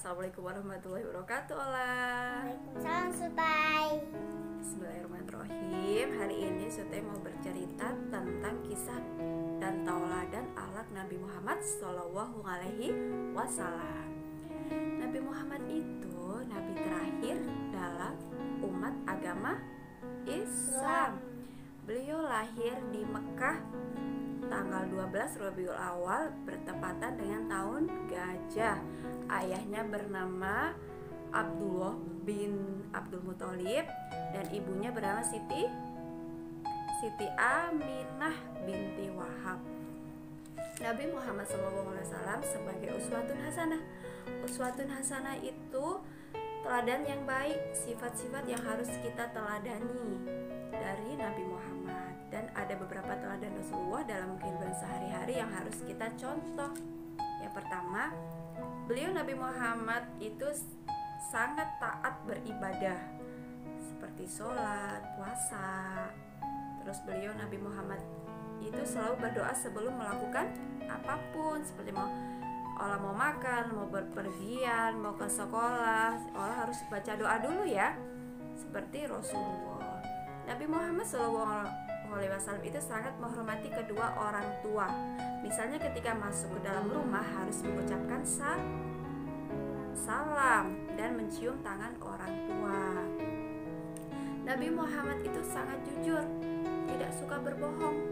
Assalamualaikum warahmatullahi wabarakatuh. Ola. Waalaikumsalam Sutai. Bismillahirrahmanirrahim. Hari ini Sutai mau bercerita tentang kisah dan tauladan akhlak Nabi Muhammad Shallallahu Alaihi Wasallam. Nabi Muhammad itu nabi terakhir dalam umat agama Islam. Beliau lahir di Mekah tanggal 12 Rabiul Awal bertepatan dengan tahun Gajah. Ayahnya bernama Abdullah bin Abdul Muthalib dan ibunya bernama Siti Aminah binti Wahab. Nabi Muhammad SAW sebagai uswatun hasanah. Uswatun hasanah itu teladan yang baik, sifat-sifat yang harus kita teladani dari Nabi Muhammad. Dan ada beberapa teladan Rasulullah dalam kehidupan sehari-hari yang harus kita contoh. Yang pertama, beliau Nabi Muhammad itu sangat taat beribadah seperti sholat, puasa. Terus beliau Nabi Muhammad itu selalu berdoa sebelum melakukan apapun, seperti mau makan, mau berpergian, mau ke sekolah, Allah harus baca doa dulu ya, seperti Rasulullah. Nabi Muhammad SAW itu sangat menghormati kedua orang tua. Misalnya ketika masuk ke dalam rumah harus mengucapkan salam dan mencium tangan orang tua. Nabi Muhammad itu sangat jujur, tidak suka berbohong,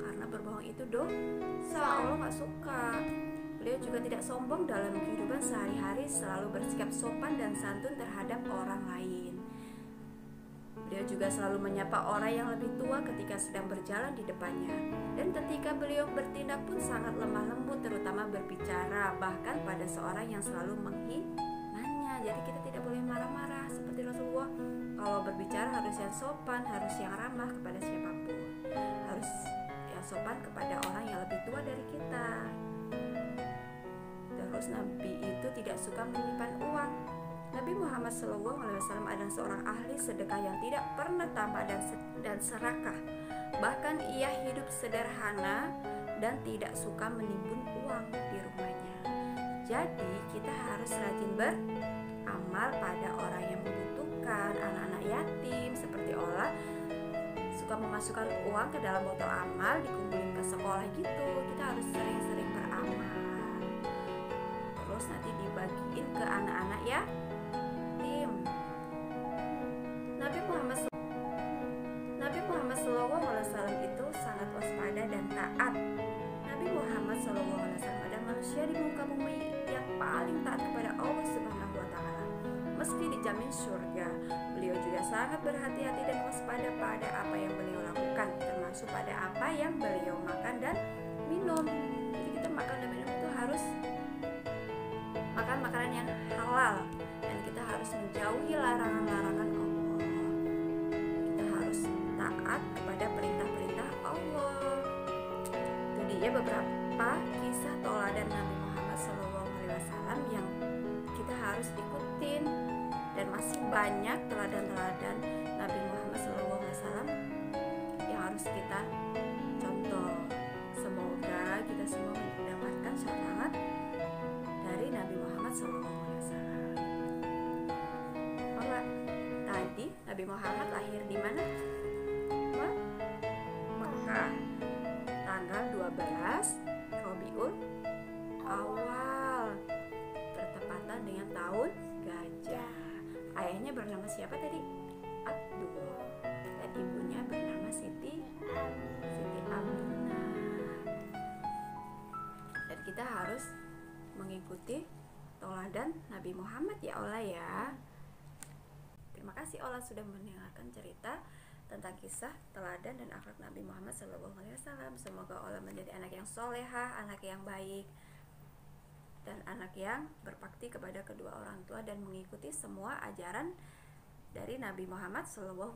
karena berbohong itu dosa, Allah gak suka. Beliau juga tidak sombong dalam kehidupan sehari-hari, selalu bersikap sopan dan santun terhadap orang lain. Beliau juga selalu menyapa orang yang lebih tua ketika sedang berjalan di depannya. Dan ketika beliau bertindak pun sangat lemah lembut, terutama berbicara, bahkan pada seorang yang selalu menghinanya. Jadi kita tidak boleh marah-marah seperti Rasulullah. Kalau berbicara harus yang sopan, harus yang ramah kepada siapapun, harus yang sopan kepada orang yang lebih tua dari kita. Terus Nabi itu tidak suka menyimpan uang. Nabi Muhammad SAW adalah seorang ahli sedekah yang tidak pernah tampak dan serakah. Bahkan ia hidup sederhana dan tidak suka menimbun uang di rumahnya. Jadi kita harus rajin beramal pada orang yang membutuhkan, anak-anak yatim seperti Ola suka memasukkan uang ke dalam botol amal, dikumpulin ke sekolah gitu. Kita harus sering-sering beramal. Terus nanti dibagiin ke anak-anak ya. Nabi Muhammad SAW itu sangat waspada dan taat. Nabi Muhammad SAW adalah manusia di muka bumi yang paling taat kepada Allah Subhanahu wa Ta'ala. Meski dijamin surga, beliau juga sangat berhati-hati dan waspada pada apa yang beliau lakukan, termasuk pada apa yang beliau makan dan minum. Jadi kita makan dan minum itu harus makan makanan yang halal, dan kita harus menjauhi larangan-larangan Allah. Kita harus taat kepada perintah-perintah Allah. Itu dia beberapa kisah tauladan Nabi Muhammad SAW yang kita harus ikutin, dan masih banyak teladan-teladan Nabi Muhammad SAW yang harus kita contoh. Semoga kita semua mendapatkan syafaat dari Nabi Muhammad SAW. Tadi Nabi Muhammad lahir di mana? Mekah, tanggal 12 Rabiul Awal, bertepatan dengan tahun Gajah. Ayahnya bernama siapa tadi? Abdul. Dan ibunya bernama Siti Aminah. Dan kita harus mengikuti tauladan Nabi Muhammad ya Ola ya. Terima kasih Ola sudah mendengarkan cerita tentang kisah teladan dan akhlak Nabi Muhammad SAW. Semoga Ola menjadi anak yang solehah, anak yang baik, dan anak yang berbakti kepada kedua orang tua dan mengikuti semua ajaran dari Nabi Muhammad SAW.